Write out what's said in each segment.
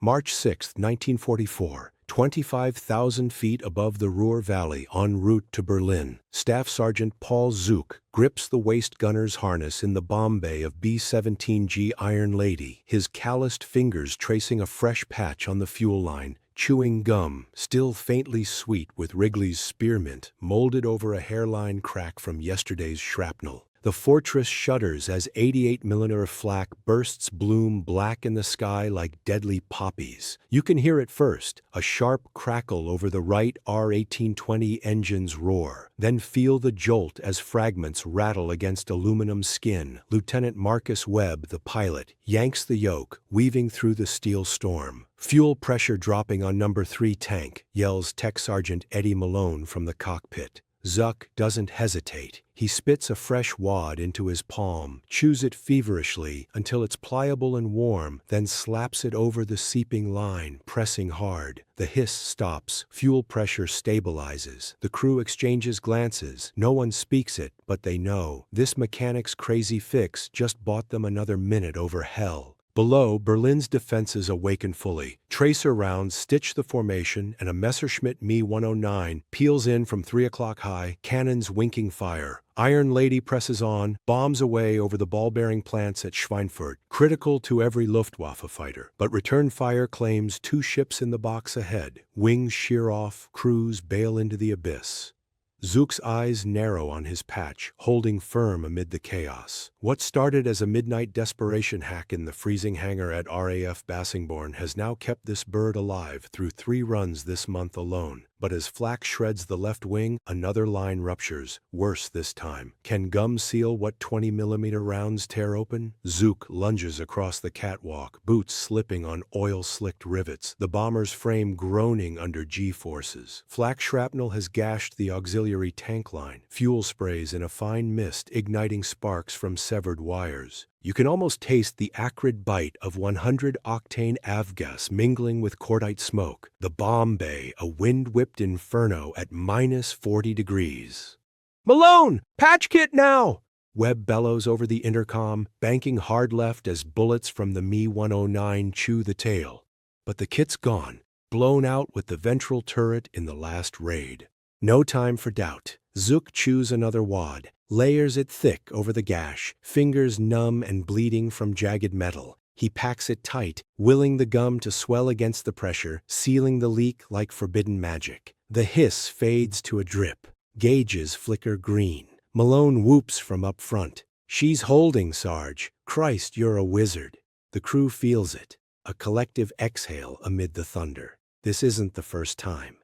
March 6, 1944. 25,000 feet above the Ruhr Valley en route to Berlin, Staff Sergeant Paul Zuk grips the waist gunner's harness in the bomb bay of B-17G Iron Lady, his calloused fingers tracing a fresh patch on the fuel line, chewing gum, still faintly sweet with Wrigley's spearmint, molded over a hairline crack from yesterday's shrapnel. The fortress shudders as 88mm flak bursts bloom black in the sky like deadly poppies. You can hear it first, a sharp crackle over the right R-1820 engine's roar, then feel the jolt as fragments rattle against aluminum skin. Lieutenant Marcus Webb, the pilot, yanks the yoke, weaving through the steel storm. "Fuel pressure dropping on number 3 tank," yells Tech Sergeant Eddie Malone from the cockpit. Zuk doesn't hesitate. He spits a fresh wad into his palm, chews it feverishly until it's pliable and warm, then slaps it over the seeping line, pressing hard. The hiss stops. Fuel pressure stabilizes. The crew exchanges glances. No one speaks it, but they know. This mechanic's crazy fix just bought them another minute over hell. Below, Berlin's defenses awaken fully. Tracer rounds stitch the formation, and a Messerschmitt Me-109 peels in from 3 o'clock high, cannons winking fire. Iron Lady presses on, bombs away over the ball-bearing plants at Schweinfurt, critical to every Luftwaffe fighter. But return fire claims 2 ships in the box ahead. Wings shear off, crews bail into the abyss. Zuk's eyes narrow on his patch, holding firm amid the chaos. What started as a midnight desperation hack in the freezing hangar at RAF Bassingbourn has now kept this bird alive through 3 runs this month alone. But as flak shreds the left wing, another line ruptures, worse this time. Can gum seal what 20mm rounds tear open? Zuk lunges across the catwalk, boots slipping on oil-slicked rivets, the bomber's frame groaning under G-forces. Flak shrapnel has gashed the auxiliary tank line, fuel sprays in a fine mist igniting sparks from severed wires. You can almost taste the acrid bite of 100-octane avgas mingling with cordite smoke. The bomb bay, a wind-whipped inferno at -40 degrees. "Malone! Patch kit now!" Webb bellows over the intercom, banking hard left as bullets from the Me-109 chew the tail. But the kit's gone, blown out with the ventral turret in the last raid. No time for doubt. Zuk chews another wad, layers it thick over the gash, fingers numb and bleeding from jagged metal. He packs it tight, willing the gum to swell against the pressure, sealing the leak like forbidden magic. The hiss fades to a drip. Gauges flicker green. Malone whoops from up front. "She's holding, Sarge. Christ, you're a wizard." The crew feels it, a collective exhale amid the thunder. This isn't the first time.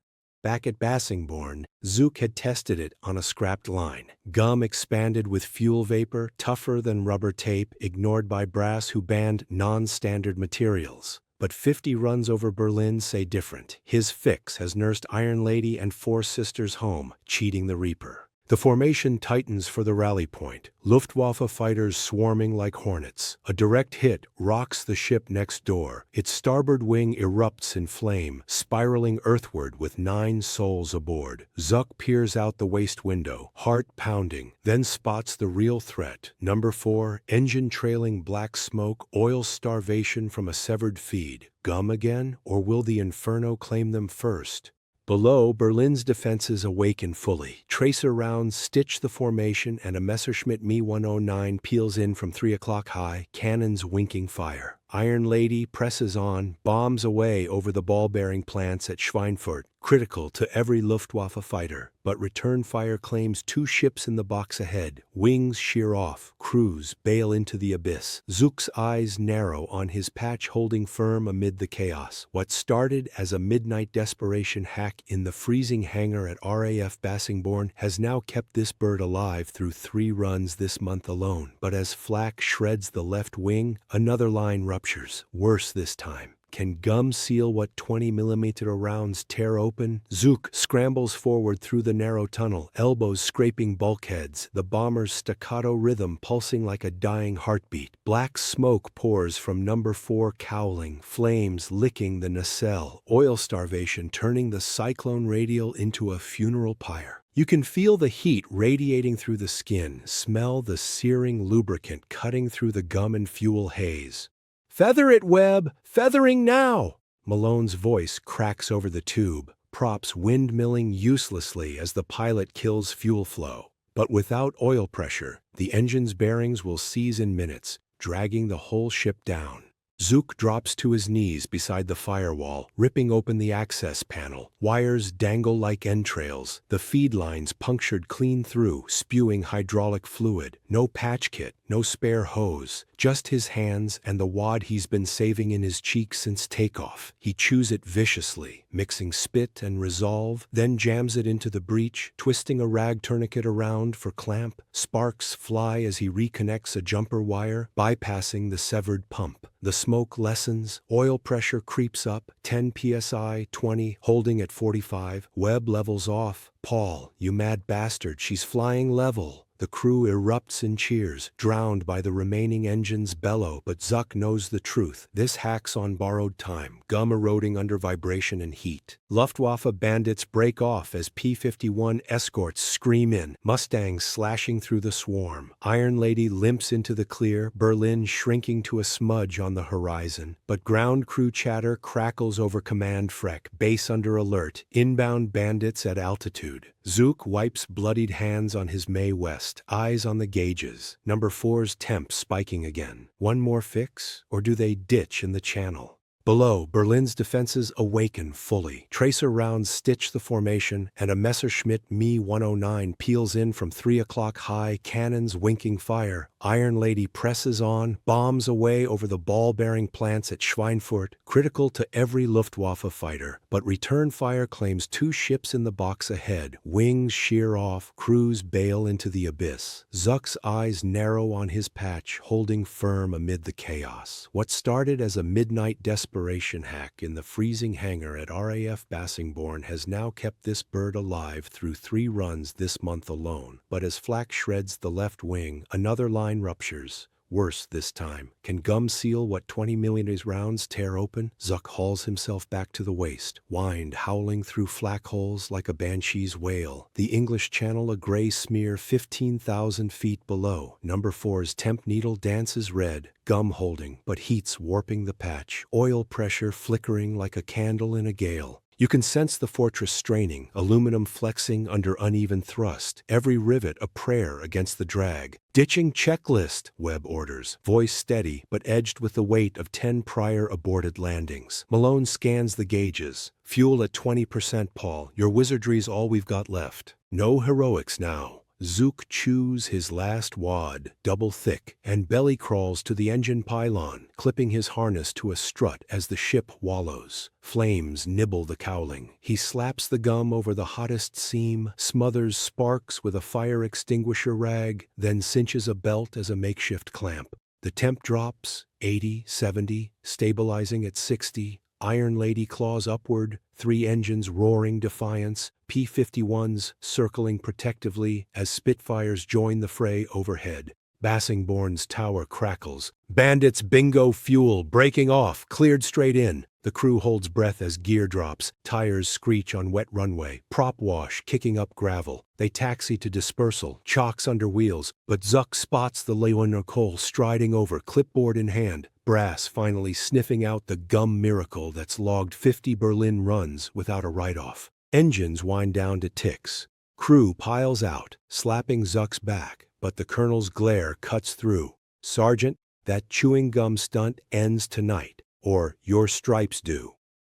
Back at Bassingbourn, Zuk had tested it on a scrapped line. Gum expanded with fuel vapor, tougher than rubber tape, ignored by brass who banned non-standard materials. But 50 runs over Berlin say different. His fix has nursed Iron Lady and 4 sisters home, cheating the Reaper. The formation tightens for the rally point, Luftwaffe fighters swarming like hornets. A direct hit rocks the ship next door. Its starboard wing erupts in flame, spiraling earthward with 9 souls aboard. Zuk peers out the waist window, heart pounding, then spots the real threat. Number 4, engine trailing black smoke, oil starvation from a severed feed. Gum again, or will the inferno claim them first? Below, Berlin's defenses awaken fully. Tracer rounds stitch the formation, and a Messerschmitt Me-109 peels in from 3 o'clock high, cannons winking fire. Iron Lady presses on, bombs away over the ball-bearing plants at Schweinfurt, critical to every Luftwaffe fighter. But return fire claims 2 ships in the box ahead. Wings shear off, crews bail into the abyss. Zuk's eyes narrow on his patch holding firm amid the chaos. What started as a midnight desperation hack in the freezing hangar at RAF Bassingbourn has now kept this bird alive through 3 runs this month alone. But as flak shreds the left wing, another line ruptures, worse this time. Can gum seal what 20mm rounds tear open? Zuk scrambles forward through the narrow tunnel, elbows scraping bulkheads, the bomber's staccato rhythm pulsing like a dying heartbeat. Black smoke pours from number 4 cowling, flames licking the nacelle, oil starvation turning the cyclone radial into a funeral pyre. You can feel the heat radiating through the skin, smell the searing lubricant cutting through the gum and fuel haze. "Feather it, Webb! Feathering now!" Malone's voice cracks over the tube, props windmilling uselessly as the pilot kills fuel flow. But without oil pressure, the engine's bearings will seize in minutes, dragging the whole ship down. Zuk drops to his knees beside the firewall, ripping open the access panel. Wires dangle like entrails, the feed lines punctured clean through, spewing hydraulic fluid. No patch kit, no spare hose, just his hands and the wad he's been saving in his cheek since takeoff. He chews it viciously, mixing spit and resolve, then jams it into the breech, twisting a rag tourniquet around for clamp. Sparks fly as he reconnects a jumper wire, bypassing the severed pump. The smoke lessens, oil pressure creeps up, 10 psi, 20, holding at 45. Webb levels off. "Paul, you mad bastard, she's flying level." The crew erupts in cheers, drowned by the remaining engine's bellow, but Zuk knows the truth. This hack's on borrowed time, gum eroding under vibration and heat. Luftwaffe bandits break off as P-51 escorts scream in, Mustangs slashing through the swarm. Iron Lady limps into the clear, Berlin shrinking to a smudge on the horizon. But ground crew chatter crackles over command frec, base under alert, inbound bandits at altitude. Zuk wipes bloodied hands on his May West, eyes on the gauges. Number 4's temp spiking again. One more fix, or do they ditch in the channel? Below, Berlin's defenses awaken fully. Tracer rounds stitch the formation, and a Messerschmitt Me 109 peels in from 3 o'clock high, cannons winking fire. Iron Lady presses on, bombs away over the ball-bearing plants at Schweinfurt, critical to every Luftwaffe fighter. But return fire claims 2 ships in the box ahead. Wings shear off, crews bail into the abyss. Zuk's eyes narrow on his patch, holding firm amid the chaos. What started as a midnight desperation hack in the freezing hangar at RAF Bassingbourn has now kept this bird alive through 3 runs this month alone. But as flak shreds the left wing, another line ruptures. Worse this time. Can gum seal what 20mm rounds tear open? Zuk hauls himself back to the waist, wind howling through flak holes like a banshee's wail. The English Channel a gray smear 15,000 feet below. Number 4's temp needle dances red, gum holding, but heat's warping the patch. Oil pressure flickering like a candle in a gale. You can sense the fortress straining, aluminum flexing under uneven thrust, every rivet a prayer against the drag. "Ditching checklist," Webb orders, voice steady but edged with the weight of 10 prior aborted landings. Malone scans the gauges. "Fuel at 20%, Paul. Your wizardry's all we've got left." No heroics now. Zuk chews his last wad, double thick, and belly crawls to the engine pylon, clipping his harness to a strut as the ship wallows. Flames nibble the cowling. He slaps the gum over the hottest seam, smothers sparks with a fire extinguisher rag, then cinches a belt as a makeshift clamp. The temp drops, 80, 70, stabilizing at 60. Iron Lady claws upward, 3 engines roaring defiance, P-51s circling protectively as Spitfires join the fray overhead. Bassingbourn's tower crackles. Bandits bingo fuel, breaking off, cleared straight in. The crew holds breath as gear drops, tires screech on wet runway, prop wash kicking up gravel. They taxi to dispersal, chocks under wheels, but Zuk spots the Leonard Cole striding over, clipboard in hand. Brass finally sniffing out the gum miracle that's logged 50 Berlin runs without a write-off. Engines wind down to ticks. Crew piles out, slapping Zuk's back, but the colonel's glare cuts through. "Sergeant, that chewing gum stunt ends tonight, or your stripes do."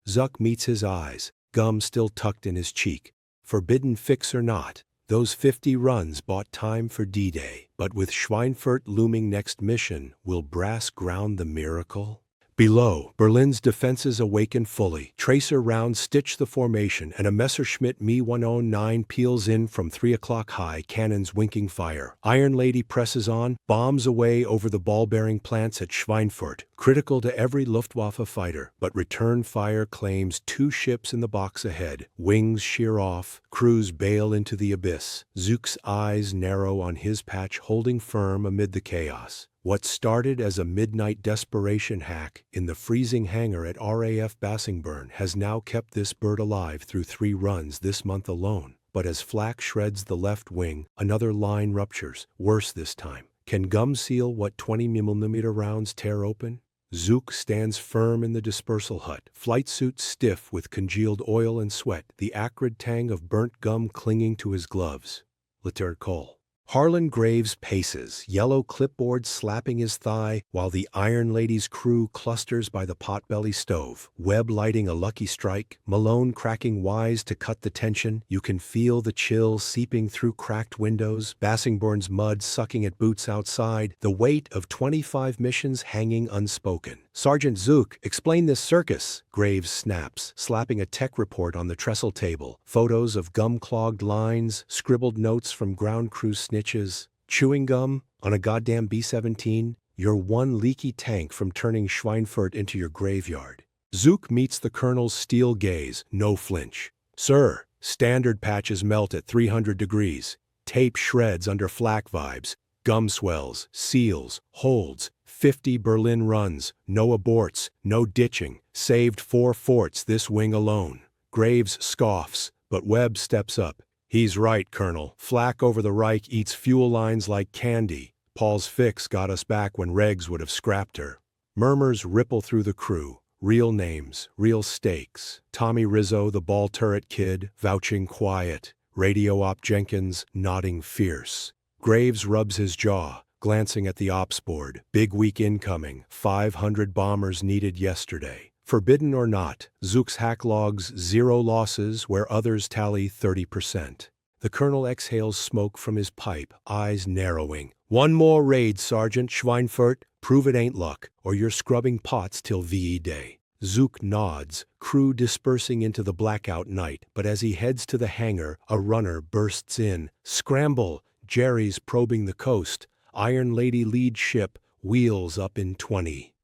Zuk meets his eyes, gum still tucked in his cheek. Forbidden fix or not, those 50 runs bought time for D-Day. But with Schweinfurt looming next mission, will brass ground the miracle? Below, Berlin's defenses awaken fully. Tracer rounds stitch the formation, and a Messerschmitt Me 109 peels in from 3 o'clock high, cannons winking fire. Iron Lady presses on, bombs away over the ball-bearing plants at Schweinfurt, critical to every Luftwaffe fighter. But return fire claims 2 ships in the box ahead. Wings shear off, crews bail into the abyss. Zuk's eyes narrow on his patch, holding firm amid the chaos. What started as a midnight desperation hack in the freezing hangar at RAF Bassingbourn has now kept this bird alive through 3 runs this month alone. But as flak shreds the left wing, another line ruptures, worse this time. Can gum seal what 20mm rounds tear open? Zuk stands firm in the dispersal hut, flight suit stiff with congealed oil and sweat, the acrid tang of burnt gum clinging to his gloves. Lieutenant Cole. Harlan Graves paces, yellow clipboard slapping his thigh, while the Iron Lady's crew clusters by the potbelly stove. Webb lighting a lucky strike, Malone cracking wise to cut the tension. You can feel the chill seeping through cracked windows, Bassingbourn's mud sucking at boots outside, the weight of 25 missions hanging unspoken. Sergeant Zuk, explain this circus, Graves snaps, slapping a tech report on the trestle table. Photos of gum-clogged lines, scribbled notes from ground crew snitches. Chewing gum on a goddamn B-17, you're one leaky tank from turning Schweinfurt into your graveyard. Zuk meets the colonel's steel gaze, no flinch. Sir, standard patches melt at 300 degrees. Tape shreds under flak vibes. Gum swells, seals, holds. 50 Berlin runs, no aborts, no ditching, saved 4 forts this wing alone. Graves scoffs, but Webb steps up. He's right, Colonel. Flak over the Reich eats fuel lines like candy. Paul's fix got us back when Regs would have scrapped her. Murmurs ripple through the crew. Real names, real stakes. Tommy Rizzo, the ball turret kid, vouching quiet. Radio op Jenkins, nodding fierce. Graves rubs his jaw, glancing at the ops board. Big week incoming, 500 bombers needed yesterday. Forbidden or not, Zuk's hack logs 0 losses where others tally 30%. The colonel exhales smoke from his pipe, eyes narrowing. One more raid, Sergeant Schweinfurt. Prove it ain't luck, or you're scrubbing pots till VE Day. Zuk nods, crew dispersing into the blackout night, but as he heads to the hangar, a runner bursts in. Scramble! Jerry's probing the coast. Iron Lady lead ship, wheels up in 20.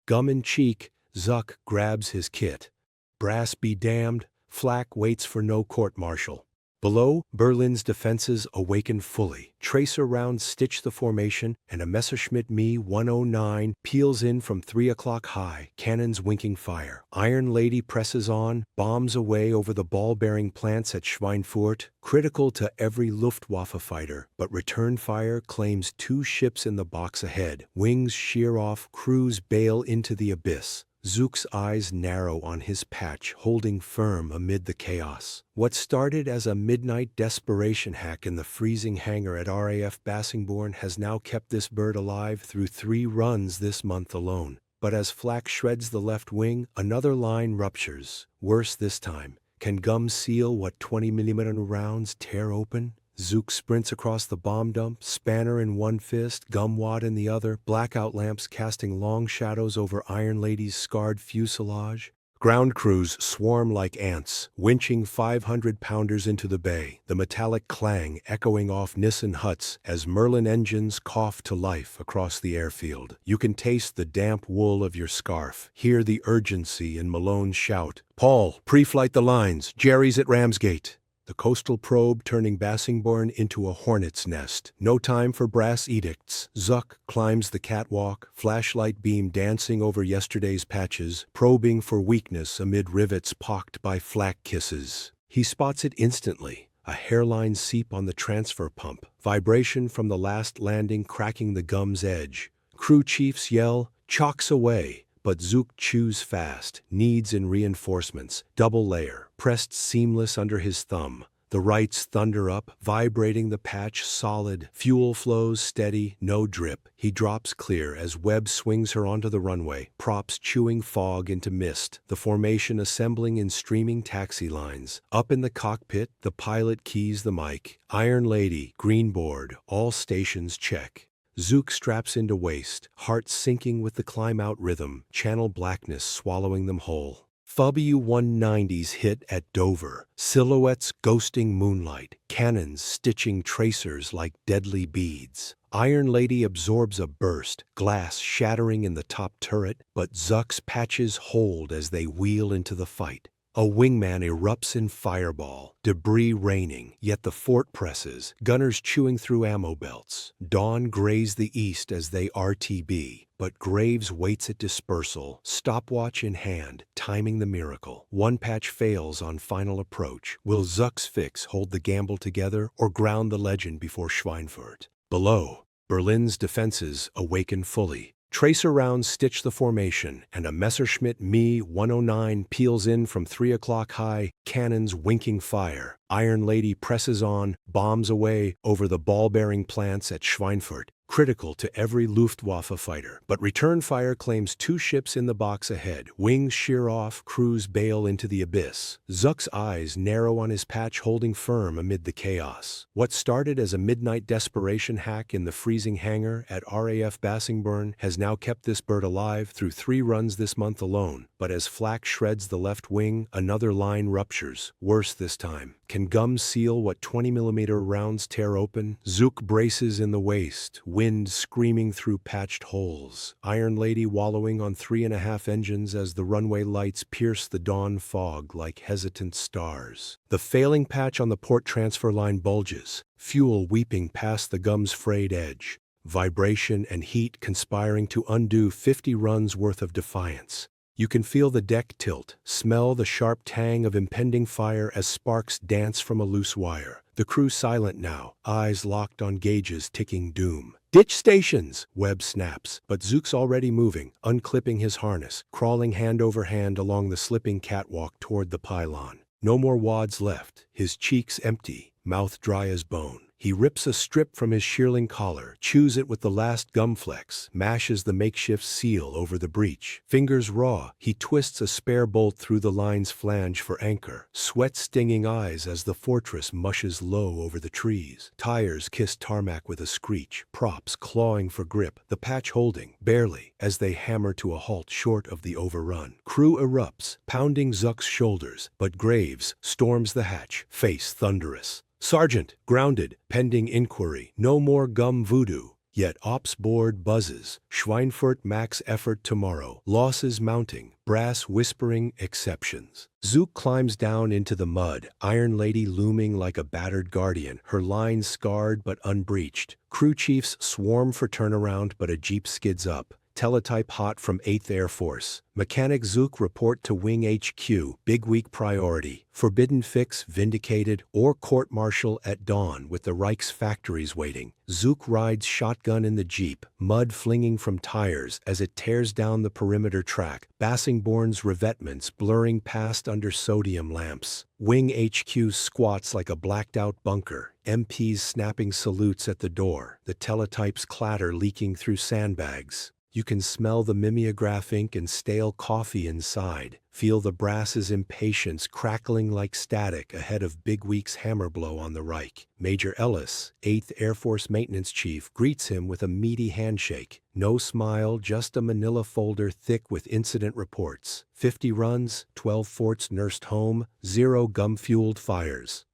Gum in cheek, Zuk grabs his kit. Brass be damned, flak waits for no court-martial. Below, Berlin's defenses awaken fully. Tracer rounds stitch the formation, and a Messerschmitt Me 109 peels in from 3 o'clock high, cannons winking fire. Iron Lady presses on, bombs away over the ball-bearing plants at Schweinfurt, critical to every Luftwaffe fighter, but return fire claims 2 ships in the box ahead. Wings shear off, crews bail into the abyss. Zuk's eyes narrow on his patch, holding firm amid the chaos. What started as a midnight desperation hack in the freezing hangar at RAF Bassingbourn has now kept this bird alive through 3 runs this month alone. But as flak shreds the left wing, another line ruptures. Worse this time. Can gum seal what 20mm rounds tear open? Zuk sprints across the bomb dump, spanner in one fist, gum wad in the other, blackout lamps casting long shadows over Iron Lady's scarred fuselage. Ground crews swarm like ants, winching 500-pounders into the bay, the metallic clang echoing off Nissan huts as Merlin engines cough to life across the airfield. You can taste the damp wool of your scarf, hear the urgency in Malone's shout. Paul, pre-flight the lines, Jerry's at Ramsgate. The coastal probe turning Bassingbourn into a hornet's nest. No time for brass edicts. Zuk climbs the catwalk, flashlight beam dancing over yesterday's patches, probing for weakness amid rivets pocked by flak kisses. He spots it instantly. A hairline seep on the transfer pump. Vibration from the last landing cracking the gum's edge. Crew chiefs yell, "Chocks away!" But Zuk chews fast, needs in reinforcements, double layer, pressed seamless under his thumb. The rights thunder up, vibrating the patch solid, fuel flows steady, no drip. He drops clear as Webb swings her onto the runway, props chewing fog into mist, the formation assembling in streaming taxi lines. Up in the cockpit, the pilot keys the mic. Iron Lady, green board, all stations check. Zuk straps into waist, heart sinking with the climb-out rhythm, channel blackness swallowing them whole. W190s hit at Dover, silhouettes ghosting moonlight, cannons stitching tracers like deadly beads. Iron Lady absorbs a burst, glass shattering in the top turret, but Zuk's patches hold as they wheel into the fight. A wingman erupts in fireball, debris raining, yet the fort presses, gunners chewing through ammo belts. Dawn grays the east as they RTB, but Graves waits at dispersal, stopwatch in hand, timing the miracle. One patch fails on final approach. Will Zuk's fix hold the gamble together or ground the legend before Schweinfurt? Below, Berlin's defenses awaken fully. Tracer rounds stitch the formation, and a Messerschmitt Me 109 peels in from 3 o'clock high, cannons winking fire. Iron Lady presses on, bombs away over the ball-bearing plants at Schweinfurt, critical to every Luftwaffe fighter. But return fire claims 2 ships in the box ahead. Wings shear off, crews bail into the abyss. Zuk's eyes narrow on his patch, holding firm amid the chaos. What started as a midnight desperation hack in the freezing hangar at RAF Bassingbourn has now kept this bird alive through 3 runs this month alone. But as flak shreds the left wing, another line ruptures, worse this time. Can gum seal what 20mm rounds tear open? Zuk braces in the waist, wind screaming through patched holes. Iron Lady wallowing on 3.5 engines as the runway lights pierce the dawn fog like hesitant stars. The failing patch on the port transfer line bulges, fuel weeping past the gum's frayed edge. Vibration and heat conspiring to undo 50 runs worth of defiance. You can feel the deck tilt, smell the sharp tang of impending fire as sparks dance from a loose wire. The crew silent now, eyes locked on gauges ticking doom. "Ditch stations!" Webb snaps, but Zuk's already moving, unclipping his harness, crawling hand over hand along the slipping catwalk toward the pylon. No more wads left, his cheeks empty, mouth dry as bone. He rips a strip from his shearling collar, chews it with the last gum flex, mashes the makeshift seal over the breech. Fingers raw, he twists a spare bolt through the line's flange for anchor, sweat-stinging eyes as the fortress mushes low over the trees. Tires kiss tarmac with a screech, props clawing for grip, the patch holding, barely, as they hammer to a halt short of the overrun. Crew erupts, pounding Zuk's shoulders, but Graves storms the hatch, face thunderous. "Sergeant, grounded, pending inquiry, no more gum voodoo." Yet ops board buzzes, Schweinfurt max effort tomorrow, losses mounting, brass whispering exceptions. Zuk climbs down into the mud, Iron Lady looming like a battered guardian, her lines scarred but unbreached. Crew chiefs swarm for turnaround, but a jeep skids up. Teletype hot from 8th Air Force. Mechanic Zuk report to Wing HQ, big week priority. Forbidden fix vindicated, or court-martial at dawn with the Reich's factories waiting. Zuk rides shotgun in the jeep, mud flinging from tires as it tears down the perimeter track, Bassingbourn's revetments blurring past under sodium lamps. Wing HQ squats like a blacked-out bunker, MPs snapping salutes at the door, the teletype's clatter leaking through sandbags. You can smell the mimeograph ink and stale coffee inside, feel the brass's impatience crackling like static ahead of Big Week's hammer blow on the Reich. Major Ellis, 8th Air Force Maintenance Chief, greets him with a meaty handshake. No smile, just a manila folder thick with incident reports. 50 runs, 12 forts nursed home, 0 gum-fueled fires.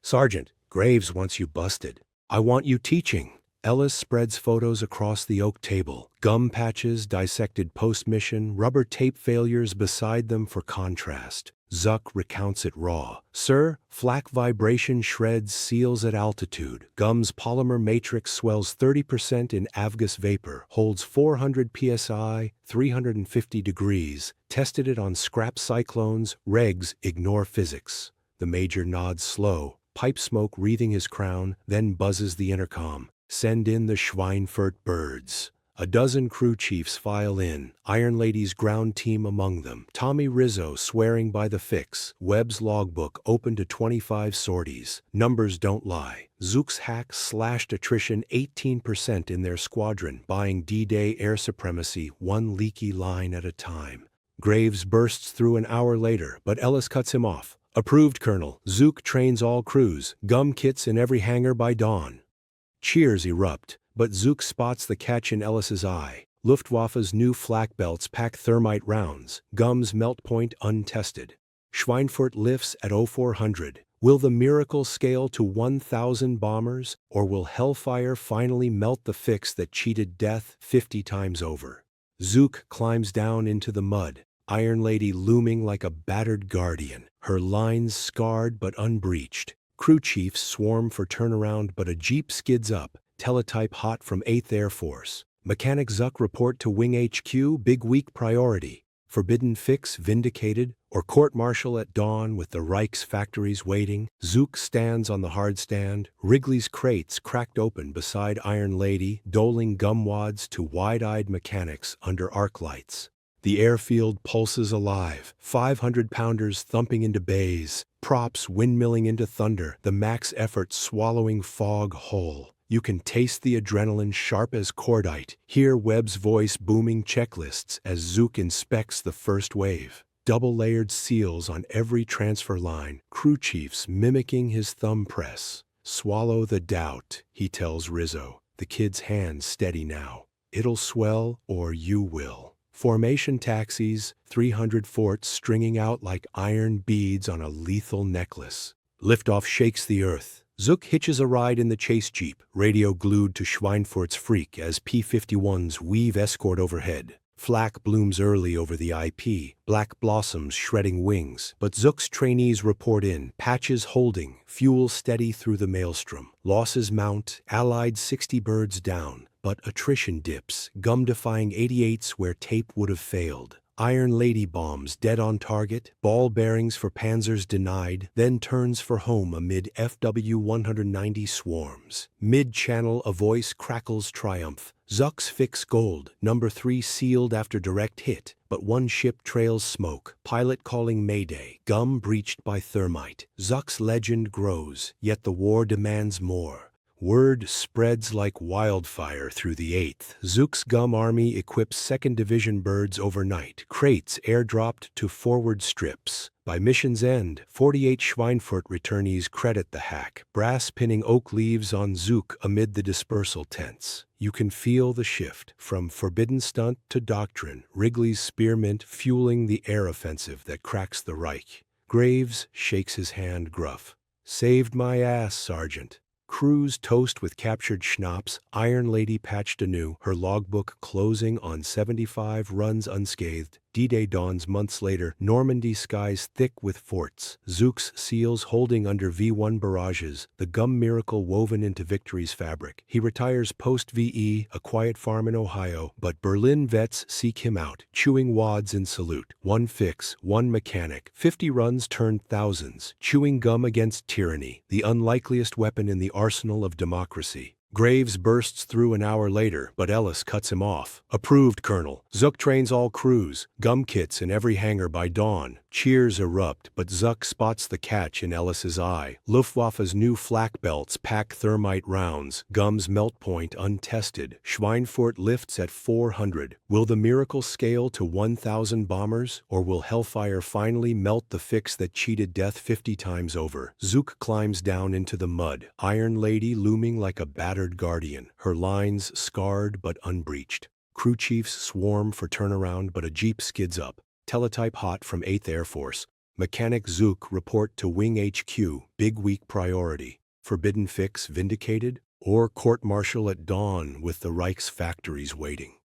"Sergeant, Graves wants you busted. I want you teaching." Ellis spreads photos across the oak table, gum patches dissected post-mission, rubber tape failures beside them for contrast. Zuk recounts it raw. "Sir, flak vibration shreds seals at altitude. Gum's polymer matrix swells 30% in Avgas vapor, holds 400 psi, 350 degrees. Tested it on scrap cyclones, regs ignore physics." The major nods slow, pipe smoke wreathing his crown, then buzzes the intercom. "Send in the Schweinfurt birds." A dozen crew chiefs file in, Iron Lady's ground team among them. Tommy Rizzo swearing by the fix, Webb's logbook open to 25 sorties. Numbers don't lie. Zuk's hack slashed attrition 18% in their squadron, buying D-Day air supremacy 1 leaky line at a time. Graves bursts through an hour later, but Ellis cuts him off. "Approved, Colonel. Zuk trains all crews, gum kits in every hangar by dawn." Cheers erupt, but Zuk spots the catch in Ellis's eye. Luftwaffe's new flak belts pack thermite rounds, gum's melt point untested. Schweinfurt lifts at 0400. Will the miracle scale to 1,000 bombers, or will hellfire finally melt the fix that cheated death 50 times over? Zuk climbs down into the mud, Iron Lady looming like a battered guardian, her lines scarred but unbreached. Crew chiefs swarm for turnaround, but a jeep skids up, teletype hot from 8th Air Force. Mechanic Zuk report to Wing HQ, big week priority. Forbidden fix vindicated, or court-martial at dawn with the Reich's factories waiting. Zuk stands on the hard stand, Wrigley's crates cracked open beside Iron Lady, doling gum wads to wide-eyed mechanics under arc lights. The airfield pulses alive, 500-pounders thumping into bays, props windmilling into thunder, the max effort swallowing fog whole. You can taste the adrenaline sharp as cordite, hear Webb's voice booming checklists as Zuk inspects the first wave. Double-layered seals on every transfer line, crew chiefs mimicking his thumb press. Swallow the doubt, he tells Rizzo, the kid's hands steady now. It'll swell or you will. Formation taxis, 300 forts stringing out like iron beads on a lethal necklace. Liftoff shakes the earth. Zuk hitches a ride in the chase jeep, radio glued to Schweinfurt's freak as P-51s weave escort overhead. Flak blooms early over the IP, black blossoms shredding wings, but Zuk's trainees report in, patches holding, fuel steady through the maelstrom. Losses mount, Allied 60 birds down, but attrition dips, gum-defying 88s where tape would have failed. Iron Lady bombs dead on target, ball bearings for Panzers denied, then turns for home amid FW-190 swarms. Mid-channel a voice crackles triumph. Zuk's fix gold, number 3 sealed after direct hit, but one ship trails smoke, pilot calling Mayday, gum breached by thermite. Zuk's legend grows, yet the war demands more. Word spreads like wildfire through the 8th. Zuk's gum army equips 2nd Division birds overnight, crates airdropped to forward strips. By mission's end, 48 Schweinfurt returnees credit the hack, brass pinning oak leaves on Zuk amid the dispersal tents. You can feel the shift, from forbidden stunt to doctrine, Wrigley's spearmint fueling the air offensive that cracks the Reich. Graves shakes his hand gruff. Saved my ass, Sergeant. Crews toast with captured schnapps, Iron Lady patched anew, her logbook closing on 75 runs unscathed. D-Day dawns months later, Normandy skies thick with forts. Zuk's seals holding under V1 barrages, the gum miracle woven into victory's fabric. He retires post-VE, a quiet farm in Ohio, but Berlin vets seek him out, chewing wads in salute. One fix, one mechanic, 50 runs turned thousands, chewing gum against tyranny, the unlikeliest weapon in the arsenal of democracy. Graves bursts through an hour later, but Ellis cuts him off. Approved, Colonel. Zuk trains all crews. Gum kits in every hangar by dawn. Cheers erupt, but Zuk spots the catch in Ellis's eye. Luftwaffe's new flak belts pack thermite rounds. Gum's melt point untested. Schweinfurt lifts at 400. Will the miracle scale to 1,000 bombers, or will Hellfire finally melt the fix that cheated death 50 times over? Zuk climbs down into the mud. Iron Lady looming like a battered guardian, her lines scarred but unbreached. Crew chiefs swarm for turnaround, but a jeep skids up. Teletype hot from 8th Air Force. Mechanic Zuk report to Wing HQ, big week priority. Forbidden fix vindicated, or court-martial at dawn with the Reich's factories waiting.